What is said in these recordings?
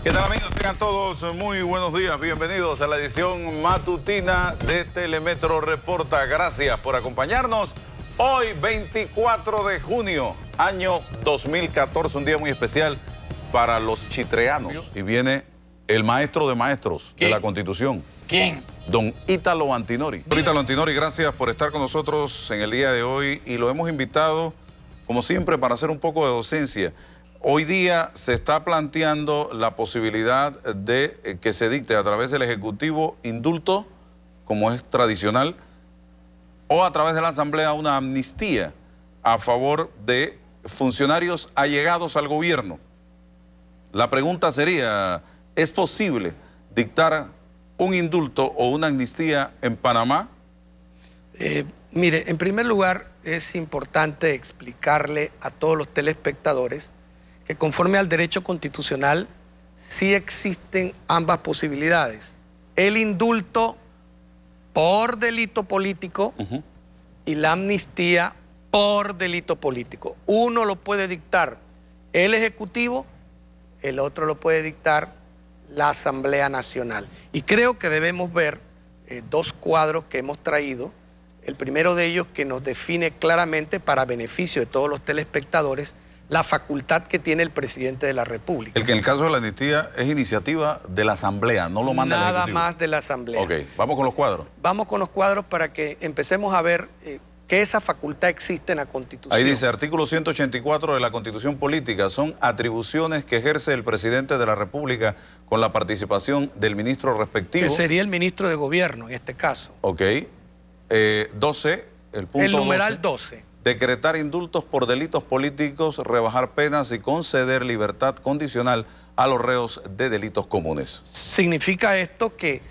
¿Qué tal, amigos? Tengan todos muy buenos días. Bienvenidos a la edición matutina de Telemetro Reporta. Gracias por acompañarnos. Hoy, 24 de junio, año 2014, un día muy especial para los chitreanos. Y viene el maestro de maestros de la Constitución. ¿Quién? Don Ítalo Antinori. Ítalo Antinori, gracias por estar con nosotros en el día de hoy. Y lo hemos invitado, como siempre, para hacer un poco de docencia. Hoy día se está planteando la posibilidad de que se dicte a través del Ejecutivo indulto, como es tradicional, o a través de la Asamblea una amnistía a favor de funcionarios allegados al gobierno. La pregunta sería, ¿es posible dictar un indulto o una amnistía en Panamá? Mire, en primer lugar es importante explicarle a todos los telespectadores que conforme al derecho constitucional sí existen ambas posibilidades. El indulto por delito político y la amnistía por delito político. Uno lo puede dictar el Ejecutivo, el otro lo puede dictar la Asamblea Nacional. Y creo que debemos ver dos cuadros que hemos traído. El primero de ellos que nos define claramente, para beneficio de todos los telespectadores, la facultad que tiene el presidente de la República. El que en el caso de la amnistía es iniciativa de la Asamblea, no lo manda el Ejecutivo. Nada más de la Asamblea. Ok, vamos con los cuadros. Vamos con los cuadros para que empecemos a ver que esa facultad existe en la Constitución. Ahí dice, artículo 184 de la Constitución Política, son atribuciones que ejerce el presidente de la República con la participación del ministro respectivo. Que sería el ministro de Gobierno en este caso. Ok. 12, el punto El numeral 12. Decretar indultos por delitos políticos, rebajar penas y conceder libertad condicional a los reos de delitos comunes. Significa esto que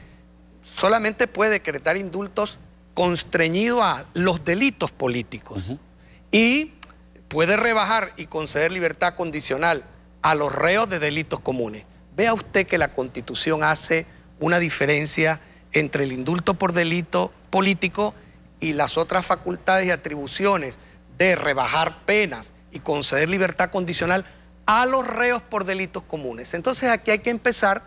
solamente puede decretar indultos constreñido a los delitos políticos y puede rebajar y conceder libertad condicional a los reos de delitos comunes. Vea usted que la Constitución hace una diferencia entre el indulto por delito político y las otras facultades y atribuciones de rebajar penas y conceder libertad condicional a los reos por delitos comunes. Entonces aquí hay que empezar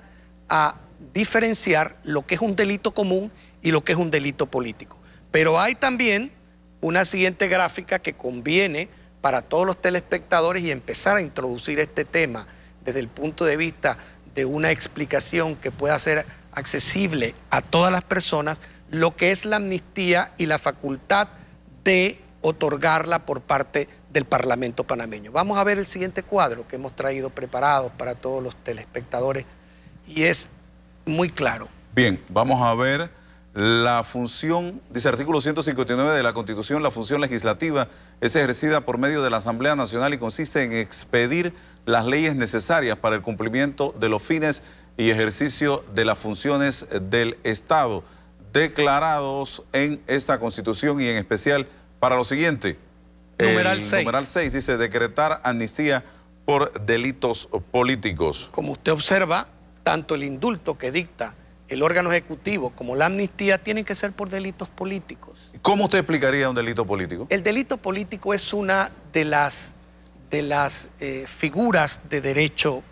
a diferenciar lo que es un delito común y lo que es un delito político. Pero hay también una siguiente gráfica que conviene para todos los telespectadores y empezar a introducir este tema desde el punto de vista de una explicación que pueda ser accesible a todas las personas, lo que es la amnistía y la facultad de otorgarla por parte del Parlamento panameño. Vamos a ver el siguiente cuadro que hemos traído preparado para todos los telespectadores y es muy claro. Bien, vamos a ver la función, dice artículo 159 de la Constitución, la función legislativa es ejercida por medio de la Asamblea Nacional y consiste en expedir las leyes necesarias para el cumplimiento de los fines y ejercicio de las funciones del Estado, declarados en esta Constitución y en especial para lo siguiente. Numeral 6. Numeral 6 dice decretar amnistía por delitos políticos. Como usted observa, tanto el indulto que dicta el órgano ejecutivo como la amnistía tienen que ser por delitos políticos. ¿Cómo usted explicaría un delito político? El delito político es una de las figuras de derecho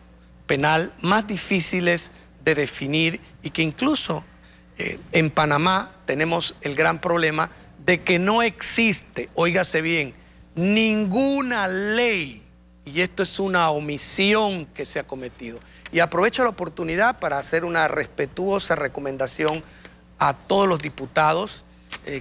penal más difíciles de definir y que incluso en Panamá tenemos el gran problema de que no existe, óigase bien, ninguna ley, y esto es una omisión que se ha cometido. Y aprovecho la oportunidad para hacer una respetuosa recomendación a todos los diputados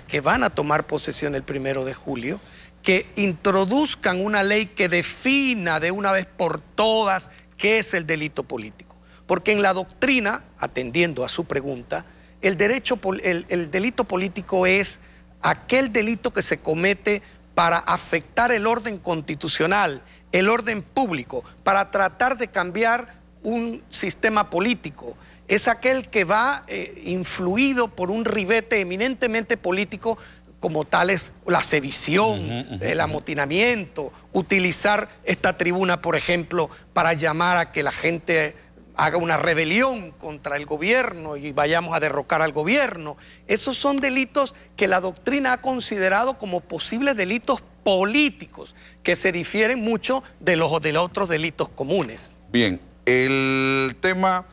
que van a tomar posesión el 1 de julio, que introduzcan una ley que defina de una vez por todas qué es el delito político. Porque en la doctrina, atendiendo a su pregunta, el delito político es aquel delito que se comete para afectar el orden constitucional, el orden público, para tratar de cambiar un sistema político. Es aquel que va influido por un ribete eminentemente político, como tales la sedición, el amotinamiento, utilizar esta tribuna, por ejemplo, para llamar a que la gente haga una rebelión contra el gobierno y vayamos a derrocar al gobierno. Esos son delitos que la doctrina ha considerado como posibles delitos políticos, que se difieren mucho de los otros delitos comunes. Bien, El tema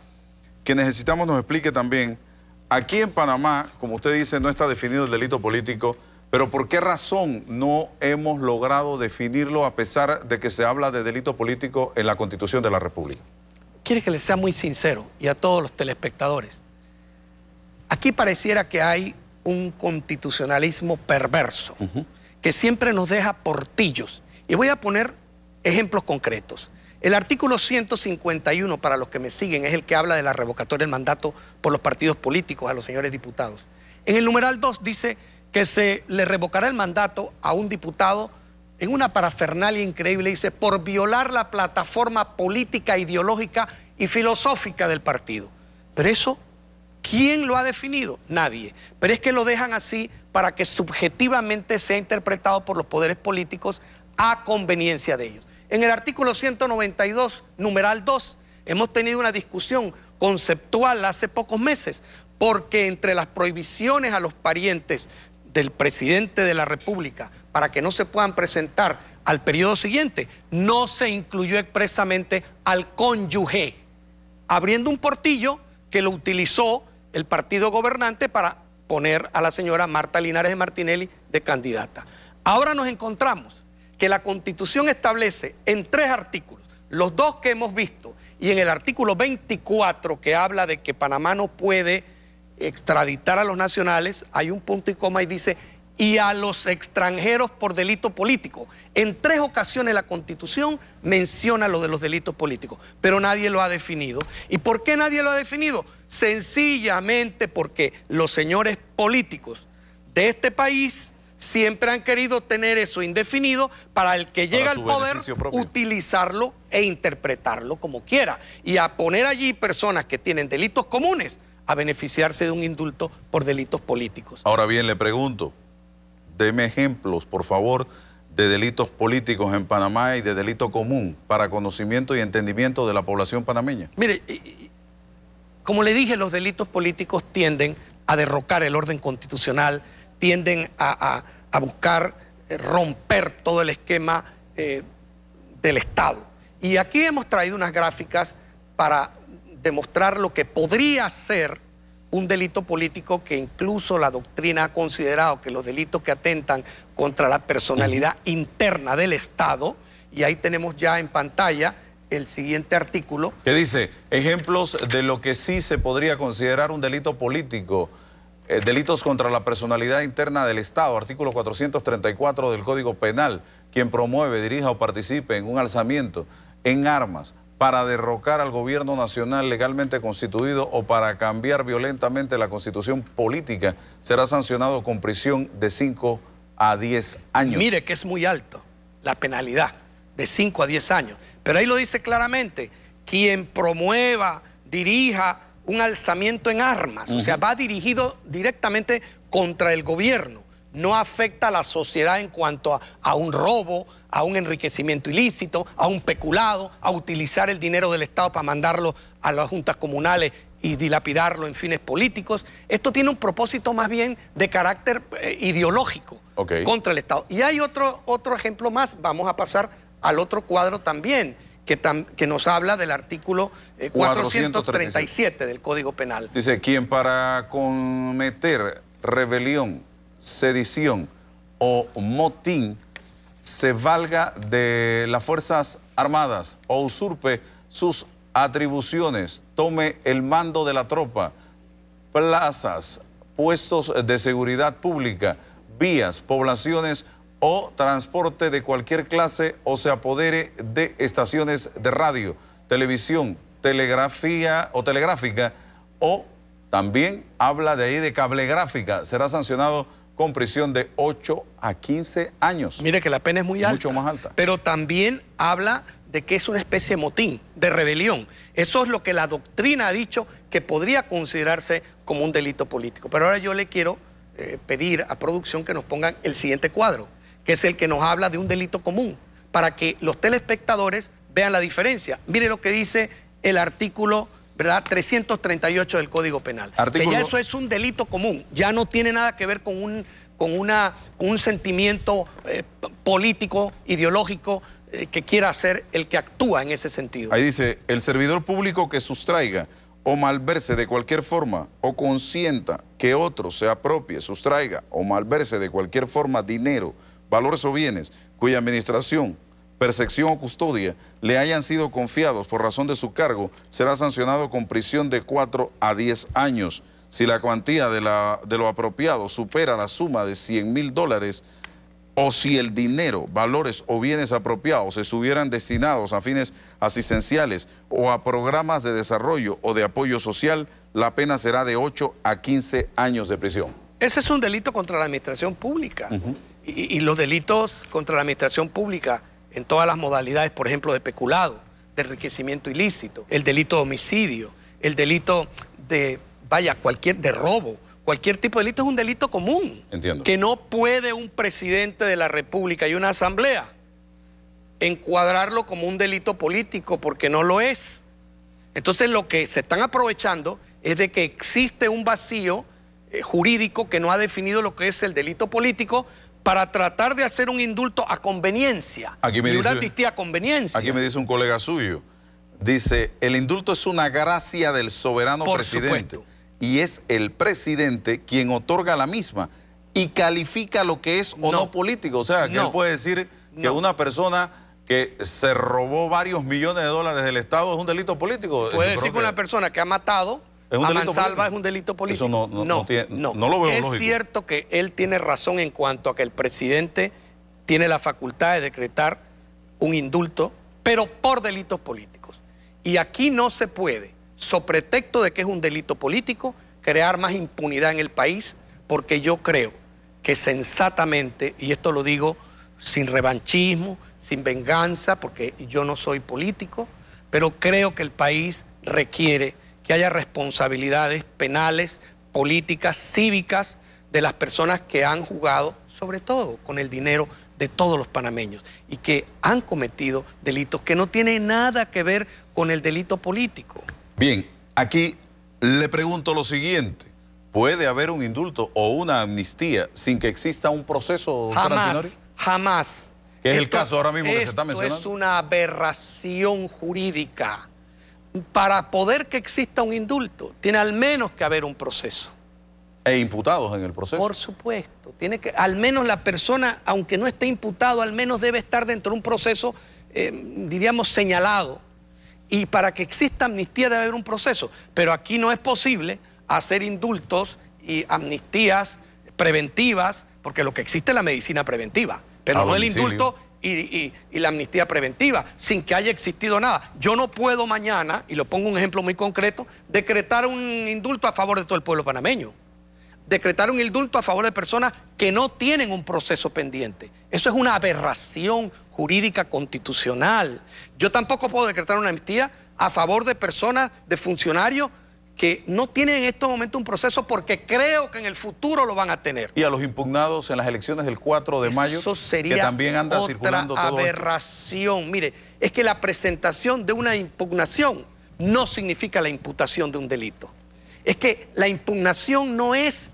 que necesitamos nos explique también, aquí en Panamá, como usted dice, no está definido el delito político, pero ¿por qué razón no hemos logrado definirlo a pesar de que se habla de delito político en la Constitución de la República? Quiere que les sea muy sincero y a todos los telespectadores. Aquí pareciera que hay un constitucionalismo perverso que siempre nos deja portillos. Y voy a poner ejemplos concretos. El artículo 151, para los que me siguen, es el que habla de la revocatoria del mandato por los partidos políticos a los señores diputados. En el numeral 2 dice que se le revocará el mandato a un diputado en una parafernalia increíble, dice, por violar la plataforma política, ideológica y filosófica del partido. Pero eso, ¿quién lo ha definido? Nadie. Pero es que lo dejan así para que subjetivamente sea interpretado por los poderes políticos a conveniencia de ellos. En el artículo 192, numeral 2, hemos tenido una discusión conceptual hace pocos meses, porque entre las prohibiciones a los parientes del presidente de la República para que no se puedan presentar al periodo siguiente, no se incluyó expresamente al cónyuge, abriendo un portillo que lo utilizó el partido gobernante para poner a la señora Marta Linares de Martinelli de candidata. Ahora nos encontramos que la Constitución establece en 3 artículos, los 2 que hemos visto, y en el artículo 24 que habla de que Panamá no puede extraditar a los nacionales, hay un punto y coma y dice, y a los extranjeros por delito político. En 3 ocasiones la Constitución menciona lo de los delitos políticos, pero nadie lo ha definido. ¿Y por qué nadie lo ha definido? Sencillamente porque los señores políticos de este país siempre han querido tener eso indefinido para el que llega al poder utilizarlo e interpretarlo como quiera. Y a poner allí personas que tienen delitos comunes a beneficiarse de un indulto por delitos políticos. Ahora bien, le pregunto, deme ejemplos, por favor, de delitos políticos en Panamá y de delito común para conocimiento y entendimiento de la población panameña. Mire, como le dije, los delitos políticos tienden a derrocar el orden constitucional, tienden a buscar romper todo el esquema del Estado. Y aquí hemos traído unas gráficas para demostrar lo que podría ser un delito político, que incluso la doctrina ha considerado que los delitos que atentan contra la personalidad interna del Estado, y ahí tenemos ya en pantalla el siguiente artículo. ¿Qué dice? Ejemplos de lo que sí se podría considerar un delito político. Delitos contra la personalidad interna del Estado, artículo 434 del Código Penal. Quien promueve, dirija o participe en un alzamiento en armas para derrocar al gobierno nacional legalmente constituido o para cambiar violentamente la constitución política será sancionado con prisión de 5 a 10 años. Mire que es muy alto la penalidad, de 5 a 10 años. Pero ahí lo dice claramente, quien promueva, dirija un alzamiento en armas, o sea, va dirigido directamente contra el gobierno, no afecta a la sociedad en cuanto a un robo, a un enriquecimiento ilícito, a un peculado, a utilizar el dinero del Estado para mandarlo a las juntas comunales y dilapidarlo en fines políticos. Esto tiene un propósito más bien de carácter ideológico contra el Estado. Y hay otro ejemplo más, vamos a pasar al otro cuadro también, que nos habla del artículo 437 del Código Penal. Dice, quien para cometer rebelión, sedición o motín se valga de las Fuerzas Armadas o usurpe sus atribuciones, tome el mando de la tropa, plazas, puestos de seguridad pública, vías, poblaciones o transporte de cualquier clase o se apodere de estaciones de radio, televisión, telegrafía o telegráfica, o también habla de ahí de cablegráfica, será sancionado con prisión de 8 a 15 años. Mire que la pena es muy alta. Mucho más alta. Pero también habla de que es una especie de motín, de rebelión. Eso es lo que la doctrina ha dicho que podría considerarse como un delito político. Pero ahora yo le quiero pedir a producción que nos pongan el siguiente cuadro, que es el que nos habla de un delito común, para que los telespectadores vean la diferencia. Mire lo que dice el artículo, ¿verdad?, 338 del Código Penal. Que ya eso es un delito común, ya no tiene nada que ver con un sentimiento político, ideológico que quiera hacer el que actúa en ese sentido. Ahí dice, el servidor público que sustraiga o malverse de cualquier forma o consienta que otro se apropie, sustraiga o malverse de cualquier forma dinero, valores o bienes cuya administración, percepción o custodia le hayan sido confiados por razón de su cargo, será sancionado con prisión de 4 a 10 años. Si la cuantía de lo apropiado supera la suma de $100.000 o si el dinero, valores o bienes apropiados estuvieran destinados a fines asistenciales o a programas de desarrollo o de apoyo social, la pena será de 8 a 15 años de prisión. Ese es un delito contra la administración pública. Y los delitos contra la administración pública en todas las modalidades, por ejemplo, de peculado, de enriquecimiento ilícito, el delito de homicidio, el delito de, de robo, cualquier tipo de delito es un delito común. Entiendo. Que no puede un presidente de la República y una asamblea encuadrarlo como un delito político, porque no lo es. Entonces lo que se están aprovechando es de que existe un vacío jurídico que no ha definido lo que es el delito político para tratar de hacer un indulto a conveniencia y una amnistía a conveniencia. Aquí me dice un colega suyo, dice, el indulto es una gracia del soberano presidente. Supuesto. Y es el presidente quien otorga la misma y califica lo que es o no político. O sea, que él puede decir que una persona que se robó varios millones de dólares del Estado es un delito político. Puede decir que una persona que ha matado a mansalva es un delito político. Eso no lo veo lógico. Es cierto que él tiene razón en cuanto a que el presidente tiene la facultad de decretar un indulto, pero por delitos políticos. Y aquí no se puede, so pretexto de que es un delito político, crear más impunidad en el país, porque yo creo que sensatamente, y esto lo digo sin revanchismo, sin venganza, porque yo no soy político, pero creo que el país requiere que haya responsabilidades penales, políticas, cívicas de las personas que han jugado, sobre todo con el dinero de todos los panameños, y que han cometido delitos que no tienen nada que ver con el delito político. Bien, aquí le pregunto lo siguiente. ¿Puede haber un indulto o una amnistía sin que exista un proceso, doctora Antinori? Jamás. ¿Qué es el caso ahora mismo que se está mencionando? Esto es una aberración jurídica. Para poder que exista un indulto, tiene al menos que haber un proceso. ¿E imputados en el proceso? Por supuesto. Tiene que, al menos la persona, aunque no esté imputado, al menos debe estar dentro de un proceso, diríamos, señalado. Y para que exista amnistía debe haber un proceso. Pero aquí no es posible hacer indultos y amnistías preventivas, porque lo que existe es la medicina preventiva, pero no el indulto y la amnistía preventiva, sin que haya existido nada. Yo no puedo mañana, y lo pongo un ejemplo muy concreto, decretar un indulto a favor de todo el pueblo panameño. Decretar un indulto a favor de personas que no tienen un proceso pendiente. Eso es una aberración jurídica constitucional. Yo tampoco puedo decretar una amnistía a favor de personas, de funcionarios que no tienen en estos momentos un proceso porque creo que en el futuro lo van a tener. Y a los impugnados en las elecciones del 4 de mayo, eso sería que también anda circulando todo aberración. Esto. Mire, es que la presentación de una impugnación no significa la imputación de un delito. Es que la impugnación no es...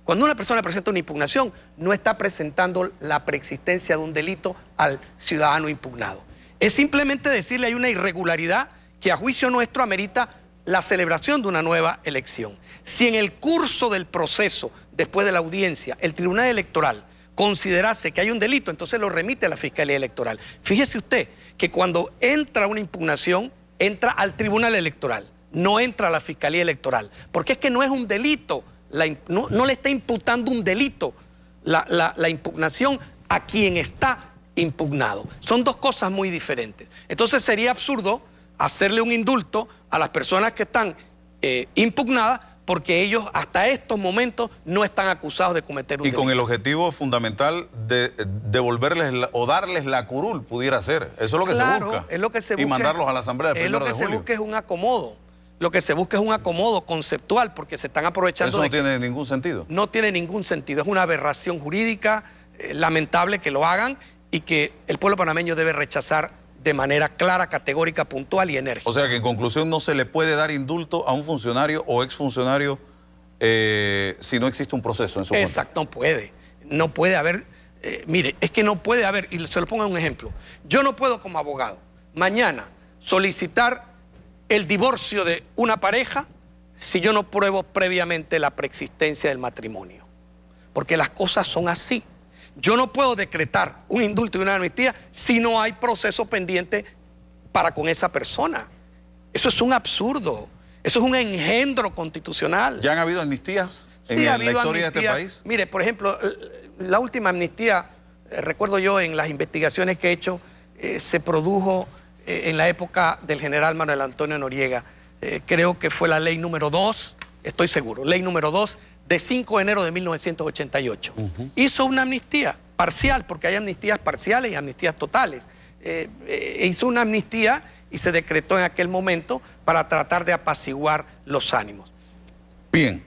Cuando una persona presenta una impugnación, no está presentando la preexistencia de un delito al ciudadano impugnado. Es simplemente decirle hay una irregularidad que a juicio nuestro amerita la celebración de una nueva elección. Si en el curso del proceso, después de la audiencia, el Tribunal Electoral considerase que hay un delito, entonces lo remite a la Fiscalía Electoral. Fíjese usted que cuando entra una impugnación, entra al Tribunal Electoral, no entra a la Fiscalía Electoral, porque es que no es un delito. No le está imputando un delito la impugnación a quien está impugnado. Son dos cosas muy diferentes. Entonces sería absurdo hacerle un indulto a las personas que están impugnadas porque ellos hasta estos momentos no están acusados de cometer un delito. Y con el objetivo fundamental de devolverles o darles la curul, pudiera ser. Eso es lo que se busca. Es lo que se busca. Y mandarlos a la Asamblea del 1 de julio. Lo que se busca es un acomodo. Lo que se busca es un acomodo conceptual porque se están aprovechando. Eso no tiene ningún sentido. No tiene ningún sentido. Es una aberración jurídica, lamentable que lo hagan y que el pueblo panameño debe rechazar de manera clara, categórica, puntual y enérgica. O sea que en conclusión no se le puede dar indulto a un funcionario o exfuncionario si no existe un proceso en su contra. Exacto, no puede. No puede haber mire, es que no puede haber, y se lo pongo en un ejemplo, yo no puedo como abogado mañana solicitar el divorcio de una pareja si yo no pruebo previamente la preexistencia del matrimonio, porque las cosas son así. Yo no puedo decretar un indulto y una amnistía si no hay proceso pendiente para con esa persona. Eso es un absurdo, eso es un engendro constitucional. ¿Ya han habido amnistías Sí, en ha la habido historia de este amnistía. país? Mire, por ejemplo, la última amnistía, recuerdo yo en las investigaciones que he hecho, se produjo en la época del general Manuel Antonio Noriega. Creo que fue la ley número 2, estoy seguro, ley número 2 de 5 de enero de 1988. Hizo una amnistía parcial, porque hay amnistías parciales y amnistías totales. Hizo una amnistía y se decretó en aquel momento para tratar de apaciguar los ánimos. Bien.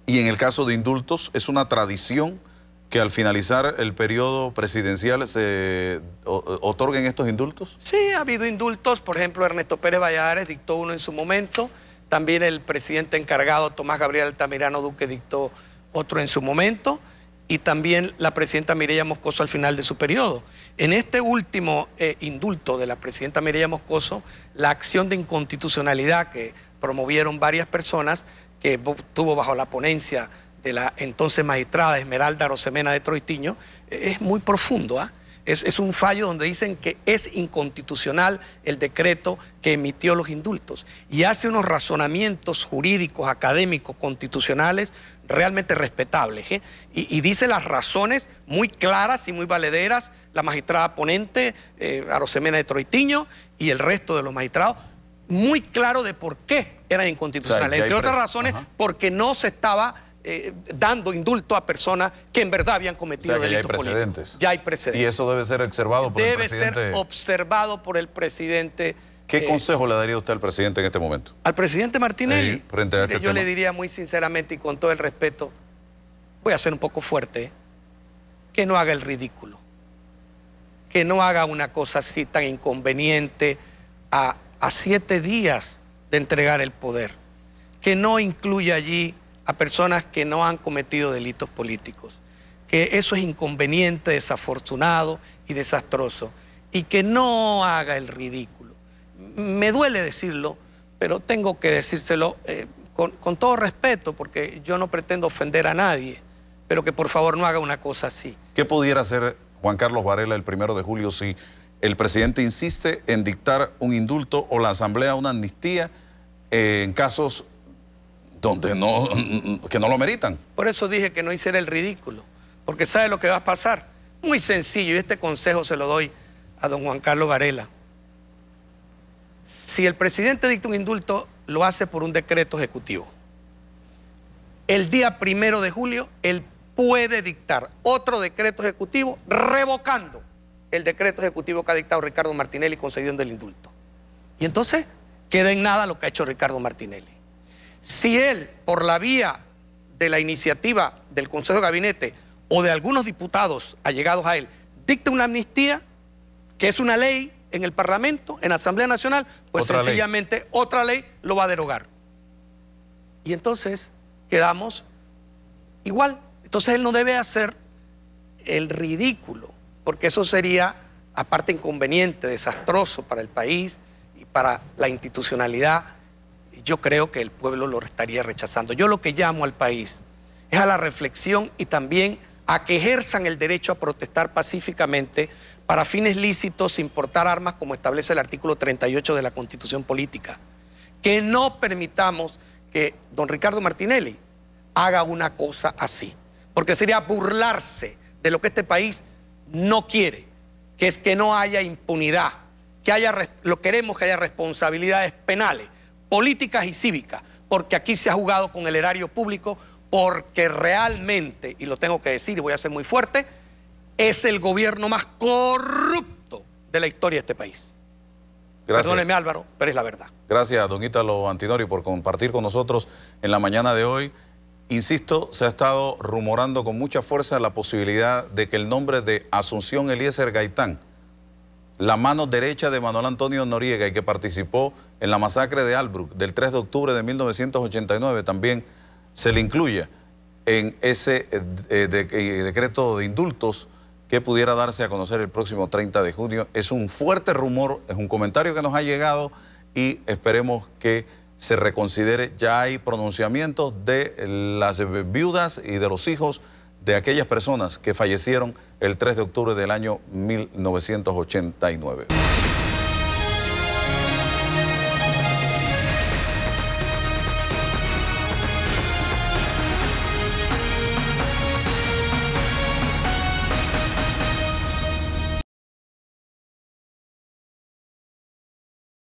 Y en el caso de indultos, ¿es una tradición que al finalizar el periodo presidencial se otorguen estos indultos? Sí, ha habido indultos. Por ejemplo, Ernesto Pérez Valladares dictó uno en su momento. También el presidente encargado, Tomás Gabriel Altamirano Duque, dictó otro en su momento. Y también la presidenta Mireya Moscoso al final de su periodo. En este último indulto de la presidenta Mireya Moscoso, la acción de inconstitucionalidad que promovieron varias personas, que tuvo bajo la ponencia de la entonces magistrada Esmeralda Arosemena de Troitiño, es muy profundo. Es un fallo donde dicen que es inconstitucional el decreto que emitió los indultos y hace unos razonamientos jurídicos, académicos, constitucionales realmente respetables. Y dice las razones muy claras y muy valederas la magistrada ponente Arosemena de Troitiño y el resto de los magistrados, muy claro de por qué eran inconstitucionales. O sea, entre otras razones, porque no se estaba dando indulto a personas que en verdad habían cometido delitos políticos. Ya hay precedentes. Ya hay precedentes. Y eso debe ser observado por el presidente. Debe ser observado por el presidente. ¿Qué consejo le daría usted al presidente en este momento? Al presidente Martinelli. Frente a este yo tema. le diría muy sinceramente y con todo el respeto, voy a ser un poco fuerte, que no haga el ridículo. Que no haga una cosa así tan inconveniente a 7 días de entregar el poder, que no incluya allí a personas que no han cometido delitos políticos, que eso es inconveniente, desafortunado y desastroso, y que no haga el ridículo. Me duele decirlo, pero tengo que decírselo con todo respeto, porque yo no pretendo ofender a nadie, pero que por favor no haga una cosa así. ¿Qué pudiera hacer Juan Carlos Varela el 1 de julio si el presidente insiste en dictar un indulto o la Asamblea una amnistía en casos donde que no lo meritan? Por eso dije que no hiciera el ridículo, porque ¿sabe lo que va a pasar? Muy sencillo, y este consejo se lo doy a don Juan Carlos Varela. Si el presidente dicta un indulto, lo hace por un decreto ejecutivo. El día 1 de julio, él puede dictar otro decreto ejecutivo revocando el decreto ejecutivo que ha dictado Ricardo Martinelli concediendo el indulto. Y entonces queda en nada lo que ha hecho Ricardo Martinelli. Si él, por la vía de la iniciativa del Consejo de Gabinete o de algunos diputados allegados a él, dicta una amnistía, que es una ley en el Parlamento, en la Asamblea Nacional, pues sencillamente otra ley lo va a derogar. Y entonces quedamos igual. Entonces él no debe hacer el ridículo, porque eso sería, aparte, inconveniente, desastroso para el país y para la institucionalidad. Yo creo que el pueblo lo estaría rechazando. Yo lo que llamo al país es a la reflexión y también a que ejerzan el derecho a protestar pacíficamente para fines lícitos sin portar armas, como establece el artículo 38 de la Constitución Política. Que no permitamos que don Ricardo Martinelli haga una cosa así, porque sería burlarse de lo que este país no quiere, que es que no haya impunidad, que queremos que haya responsabilidades penales, políticas y cívicas, porque aquí se ha jugado con el erario público, porque realmente, y lo tengo que decir y voy a ser muy fuerte, es el gobierno más corrupto de la historia de este país. Gracias. Perdóneme, Álvaro, pero es la verdad. Gracias, don Ítalo Antinori, por compartir con nosotros en la mañana de hoy. Insisto, se ha estado rumorando con mucha fuerza la posibilidad de que el nombre de Asunción Eliezer Gaitán, la mano derecha de Manuel Antonio Noriega y que participó en la masacre de Albrook del 3 de octubre de 1989, también se le incluya en ese decreto de indultos que pudiera darse a conocer el próximo 30 de junio. Es un fuerte rumor, es un comentario que nos ha llegado y esperemos que se reconsidere. Ya hay pronunciamientos de las viudas y de los hijos de aquellas personas que fallecieron el 3 de octubre del año 1989.